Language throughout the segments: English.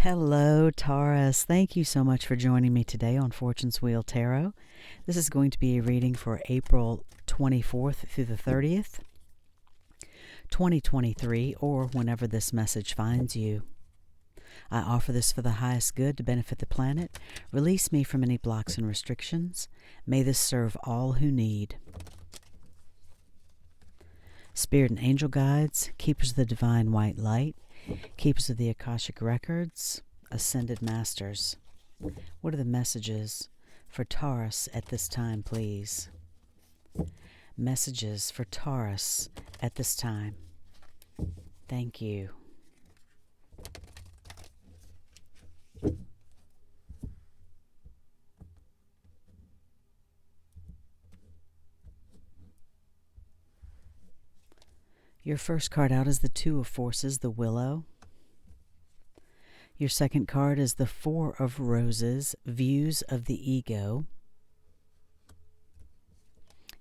Hello, Taurus. Thank you so much for joining me today on Fortune's Wheel Tarot. This is going to be a reading for April 24th through the 30th, 2023, or whenever this message finds you. I offer this for the highest good to benefit the planet. Release me from any blocks and restrictions. May this serve all who need. Spirit and angel guides, keepers of the divine white light, keepers of the Akashic records, ascended masters. What are the messages for Taurus at this time, please? Messages for Taurus at this time. Thank you. Your first card out is the Two of Forces, the Willow. Your second card is the Four of Roses, Views of the Ego.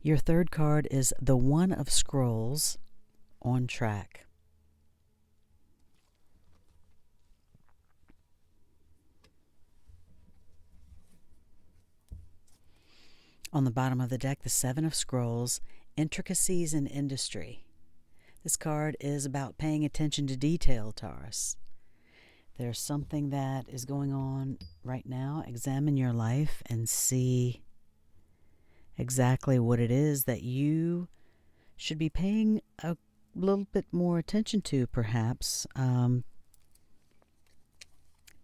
Your third card is the One of Scrolls, On Track. On the bottom of the deck, the Seven of Scrolls, Intricacies in Industry. This card is about paying attention to detail, Taurus. There's something that is going on right now. Examine your life and see exactly what it is that you should be paying a little bit more attention to, perhaps.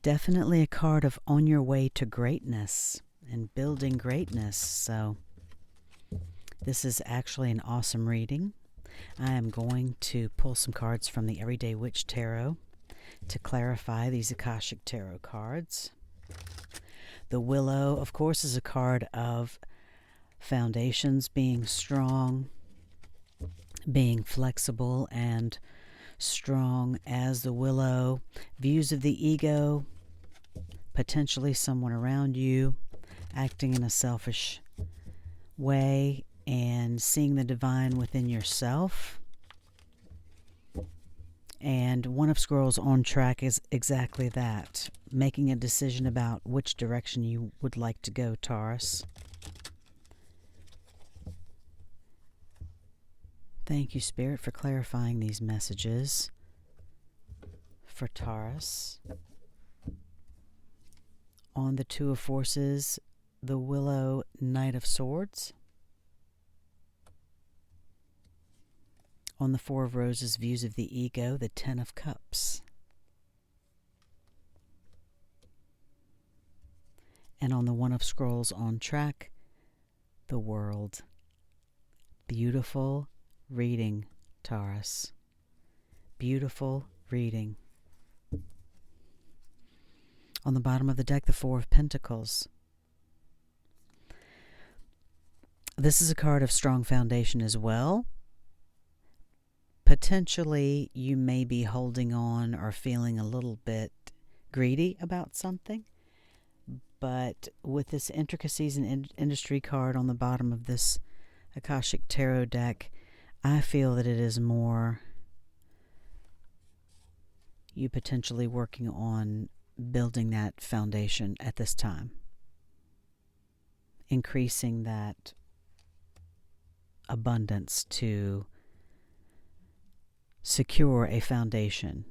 Definitely a card of on your way to greatness and building greatness. So this is actually an awesome reading. I am going to pull some cards from the Everyday Witch Tarot to clarify these Akashic Tarot cards. The Willow, of course, is a card of foundations being strong, being flexible and strong as the willow. Views of the ego, potentially someone around you acting in a selfish way, and seeing the divine within yourself. And One of Scrolls, On Track, is exactly that. Making a decision about which direction you would like to go, Taurus. Thank you, Spirit, for clarifying these messages for Taurus. On the Two of Forces, the Willow, Knight of Swords. On the Four of Roses, Views of the Ego, the Ten of Cups. And on the One of Scrolls, On Track, the World. Beautiful reading, Taurus. Beautiful reading. On the bottom of the deck, the Four of Pentacles. This is a card of strong foundation as well. Potentially, you may be holding on or feeling a little bit greedy about something. But with this Intricacies in Industry card on the bottom of this Akashic Tarot deck, I feel that it is more you potentially working on building that foundation at this time. Increasing that abundance to secure a foundation.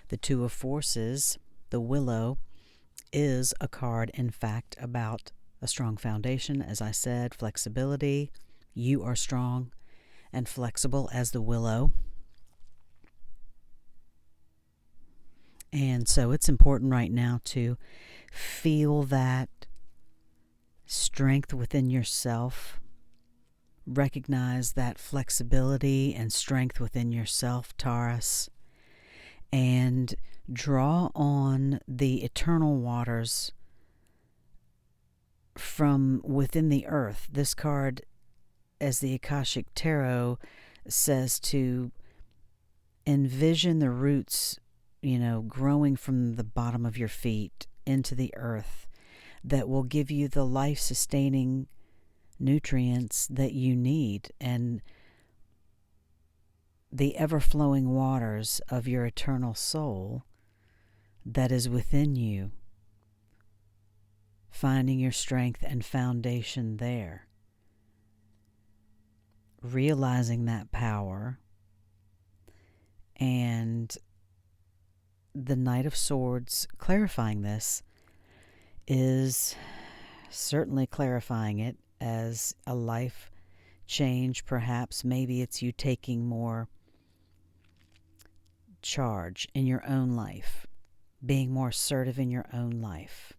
The Two of Forces, the Willow, is a card, in fact, about a strong foundation. As I said, flexibility. You are strong and flexible as the Willow. And so it's important right now to feel that strength within yourself. Recognize that flexibility and strength within yourself, Taurus, and draw on the eternal waters from within the earth. This card, as the Akashic Tarot says, to envision the roots, growing from the bottom of your feet into the earth that will give you the life-sustaining nutrients that you need, and the ever-flowing waters of your eternal soul that is within you, finding your strength and foundation there, realizing that power. And the Knight of Swords clarifying this is certainly clarifying it as a life change. Perhaps maybe it's you taking more charge in your own life, being more assertive in your own life.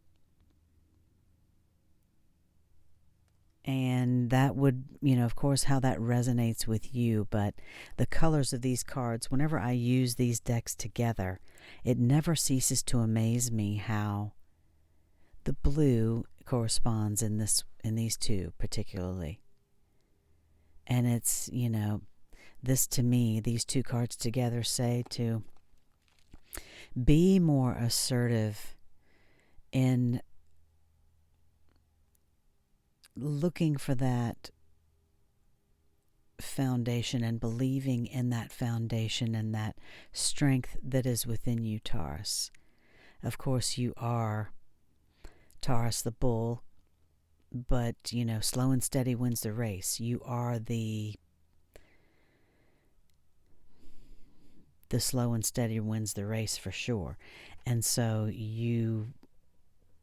And that would, of course, how that resonates with you. But the colors of these cards, whenever I use these decks together, it never ceases to amaze me how the blue corresponds in these two particularly. And it's, this to me, these two cards together say to be more assertive in looking for that foundation and believing in that foundation and that strength that is within you, Taurus. Of course, you are Taurus the bull, but, slow and steady wins the race. You are the slow and steady wins the race for sure. And so you,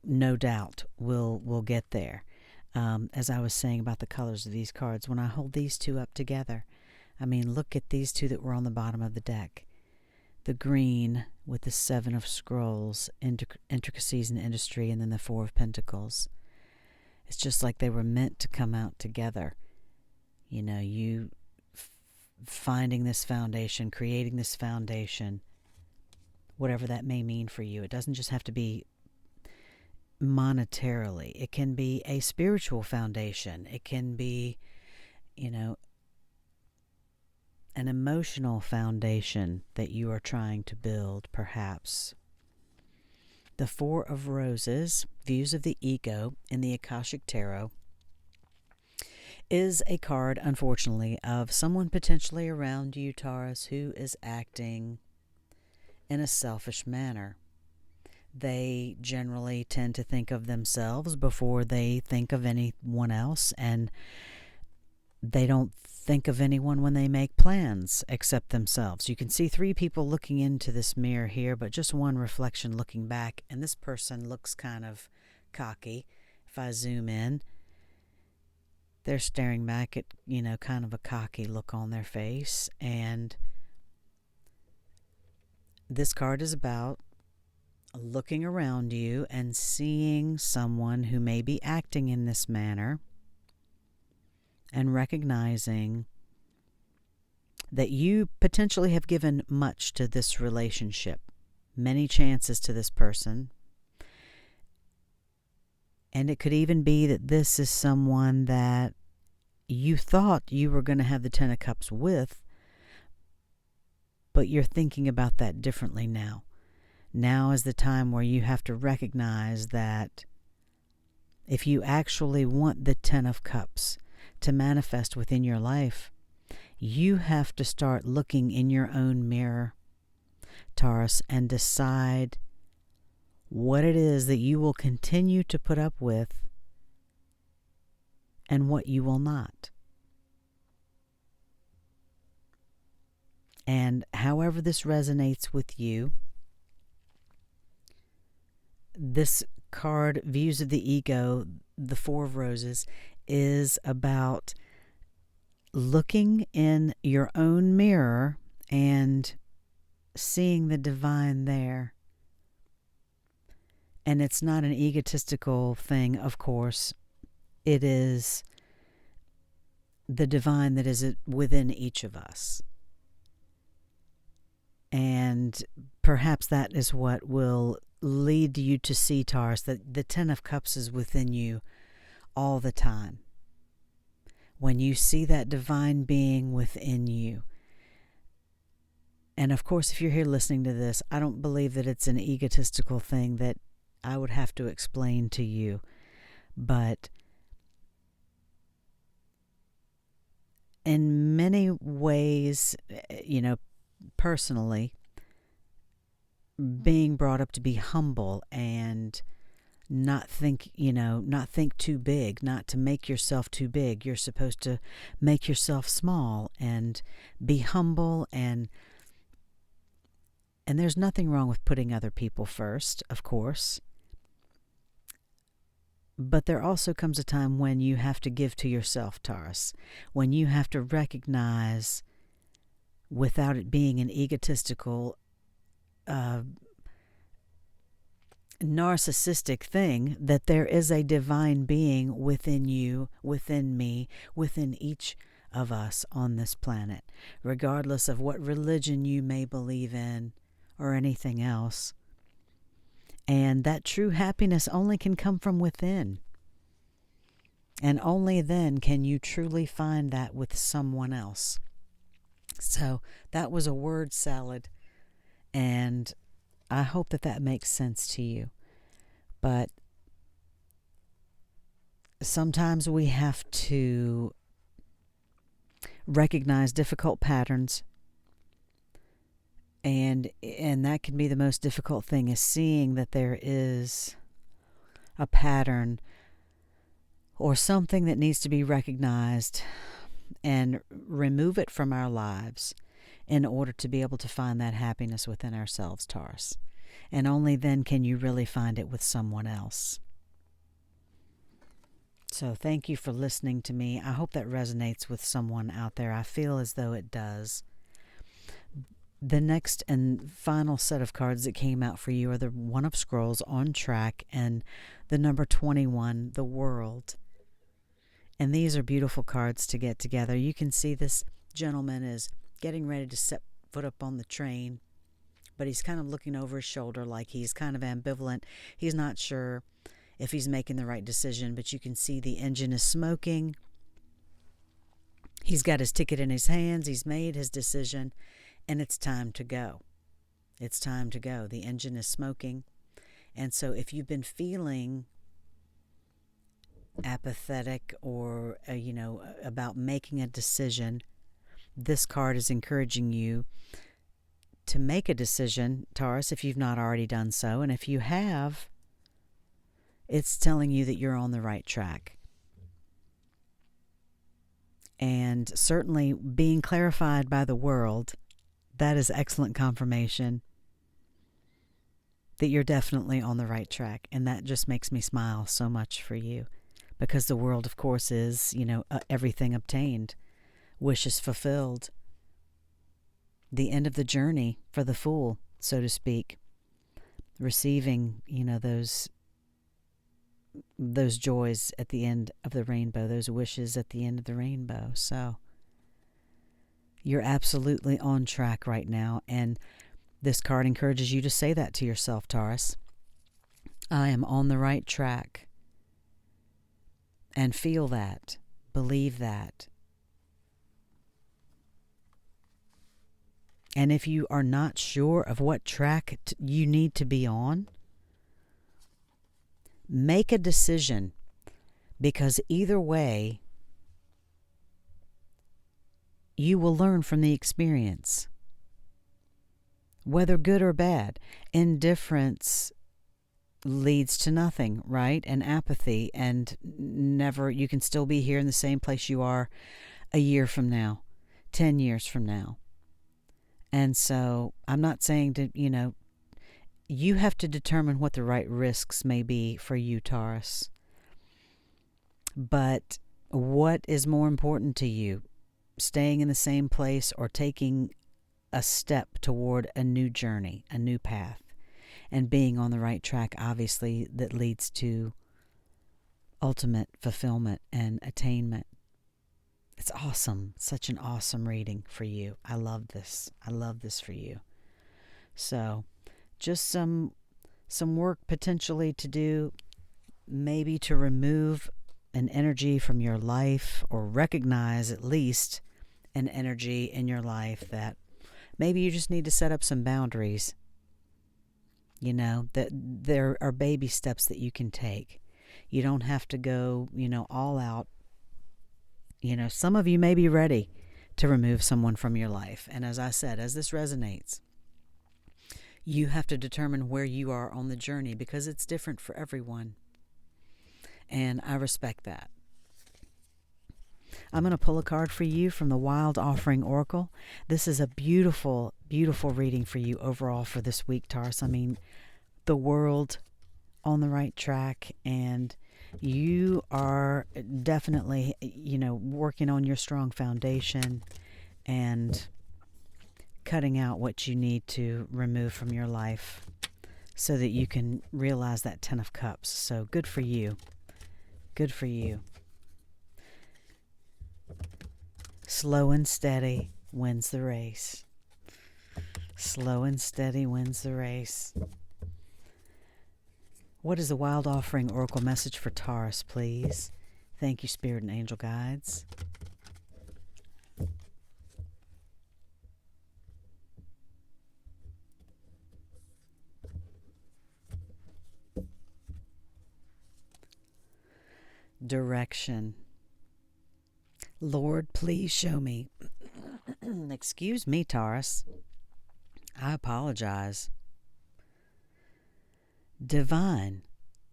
no doubt, will get there. As I was saying about the colors of these cards, when I hold these two up together, look at these two that were on the bottom of the deck. The green with the Seven of Scrolls, intricacies and industry, and then the Four of Pentacles. It's just like they were meant to come out together. You finding this foundation, creating this foundation, whatever that may mean for you. It doesn't just have to be monetarily. It can be a spiritual foundation. It can be, an emotional foundation that you are trying to build, perhaps. The Four of Roses, views of the ego in the Akashic Tarot, is a card, unfortunately, of someone potentially around you, Taurus, who is acting in a selfish manner. They generally tend to think of themselves before they think of anyone else, and they don't think of anyone when they make plans except themselves. You can see three people looking into this mirror here, but just one reflection looking back, and this person looks kind of cocky. If I zoom in, they're staring back at, kind of a cocky look on their face. And this card is about looking around you and seeing someone who may be acting in this manner and recognizing that you potentially have given much to this relationship, many chances to this person. And it could even be that this is someone that you thought you were going to have the Ten of Cups with, but you're thinking about that differently now. Now is the time where you have to recognize that if you actually want the Ten of Cups to manifest within your life, you have to start looking in your own mirror, Taurus, and decide what it is that you will continue to put up with and what you will not. And however this resonates with you, this card, Views of the Ego, the Four of Roses, is about looking in your own mirror and seeing the divine there. And it's not an egotistical thing, of course. It is the divine that is within each of us. And perhaps that is what will lead you to see, Taurus, that the Ten of Cups is within you all the time. When you see that divine being within you. And of course, if you're here listening to this, I don't believe that it's an egotistical thing that I would have to explain to you. But in many ways, personally, being brought up to be humble and not think too big, not to make yourself too big. You're supposed to make yourself small and be humble, and there's nothing wrong with putting other people first, of course. But there also comes a time when you have to give to yourself, Taurus, when you have to recognize, without it being an egotistical, narcissistic thing, that there is a divine being within you, within me, within each of us on this planet, regardless of what religion you may believe in or anything else. And that true happiness only can come from within. And only then can you truly find that with someone else. So that was a word salad, and I hope that makes sense to you. But sometimes we have to recognize difficult patterns, and that can be the most difficult thing, is seeing that there is a pattern or something that needs to be recognized and remove it from our lives in order to be able to find that happiness within ourselves, Taurus. And only then can you really find it with someone else. So thank you for listening to me. I hope that resonates with someone out there. I feel as though it does. The next and final set of cards that came out for you are the One of Scrolls, On Track, and the number 21, the World. And these are beautiful cards to get together. You can see this gentleman is getting ready to set foot up on the train, but he's kind of looking over his shoulder like he's kind of ambivalent. He's not sure if he's making the right decision, but you can see the engine is smoking. He's got his ticket in his hands. He's made his decision, and it's time to go. It's time to go. The engine is smoking. And so if you've been feeling apathetic or, about making a decision, this card is encouraging you to make a decision, Taurus, if you've not already done so. And if you have, it's telling you that you're on the right track. And certainly being clarified by the World, that is excellent confirmation that you're definitely on the right track. And that just makes me smile so much for you, because the World, of course, is, everything obtained, wishes fulfilled, the end of the journey for the fool, so to speak, receiving, those joys at the end of the rainbow, those wishes at the end of the rainbow. So you're absolutely on track right now, and this card encourages you to say that to yourself, Taurus. I am on the right track. And feel that. Believe that. And if you are not sure of what track you need to be on, make a decision, because either way, you will learn from the experience, whether good or bad. Indifference leads to nothing, right? And apathy, and you can still be here in the same place you are a year from now, 10 years from now. And so I'm not saying to, you have to determine what the right risks may be for you, Taurus. But what is more important to you? Staying in the same place or taking a step toward a new journey, a new path, and being on the right track, obviously, that leads to ultimate fulfillment and attainment. It's awesome. Such an awesome reading for you. I love this. I love this for you. So just some work potentially to do, maybe to remove an energy from your life, or recognize at least an energy in your life that maybe you just need to set up some boundaries. That there are baby steps that you can take. You don't have to go, all out. Some of you may be ready to remove someone from your life. And as I said, as this resonates, You have to determine where you are on the journey because it's different for everyone. And I respect that. I'm going to pull a card for you from the Wild Offering Oracle. This is a beautiful, beautiful reading for you overall for this week, Taurus. I mean, the world on the right track, and you are definitely, working on your strong foundation and cutting out what you need to remove from your life so that you can realize that 10 of Cups. So good for you. Good for you. Slow and steady wins the race. Slow and steady wins the race. What is the Wild Offering Oracle message for Taurus, please? Thank you, Spirit and Angel Guides. Direction. Lord, please show me. Excuse me, Taurus. I apologize. Divine,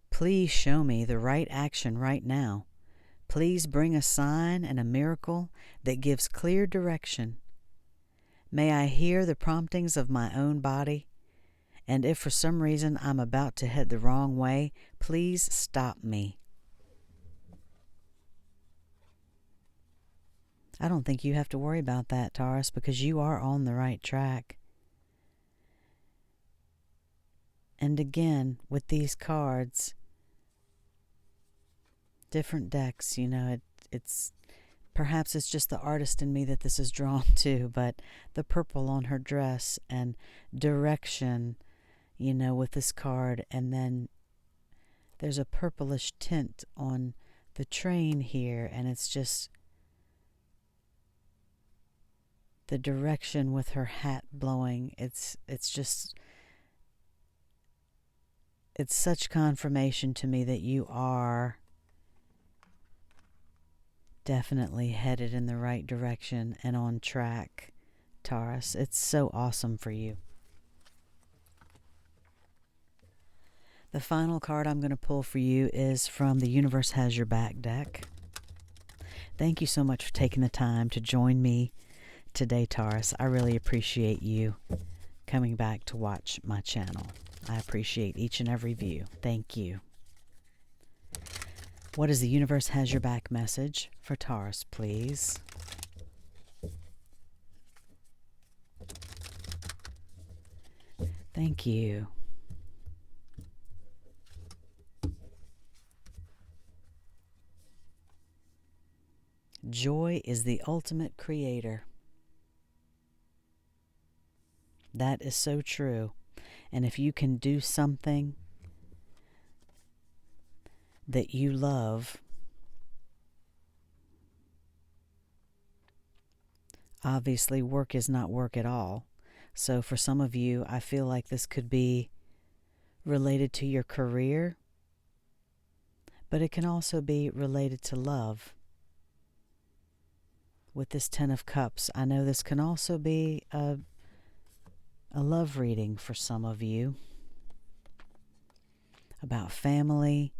please show me the right action right now. Please bring a sign and a miracle that gives clear direction. May I hear the promptings of my own body, and if for some reason I'm about to head the wrong way, please stop me. I don't think you have to worry about that, Taurus, because you are on the right track. And again, with these cards, different decks, it's perhaps it's just the artist in me that this is drawn to, but the purple on her dress and direction, with this card, and then there's a purplish tint on the train here, and it's just the direction with her hat blowing. It's such confirmation to me that you are definitely headed in the right direction and on track, Taurus. It's so awesome for you. The final card I'm going to pull for you is from the Universe Has Your Back deck. Thank you so much for taking the time to join me today, Taurus. I really appreciate you coming back to watch my channel. I appreciate each and every view. Thank you. What is the Universe Has Your Back message for Taurus, please? Thank you. Joy is the ultimate creator. That is so true. And if you can do something that you love, obviously work is not work at all. So for some of you, I feel like this could be related to your career, but it can also be related to love. With this 10 of Cups, I know this can also be a love reading for some of you about family,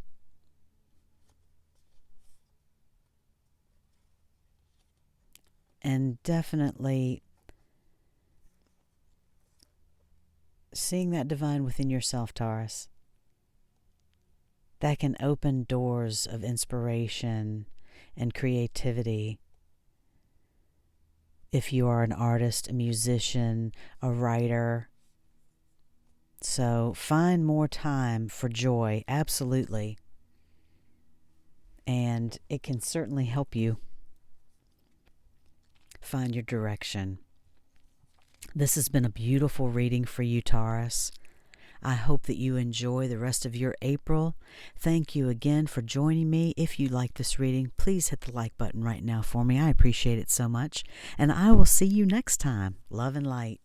and definitely seeing that divine within yourself, Taurus. That can open doors of inspiration and creativity. If you are an artist, a musician, a writer. So find more time for joy, absolutely. And it can certainly help you find your direction. This has been a beautiful reading for you, Taurus. I hope that you enjoy the rest of your April. Thank you again for joining me. If you like this reading, please hit the like button right now for me. I appreciate it so much. And I will see you next time. Love and light.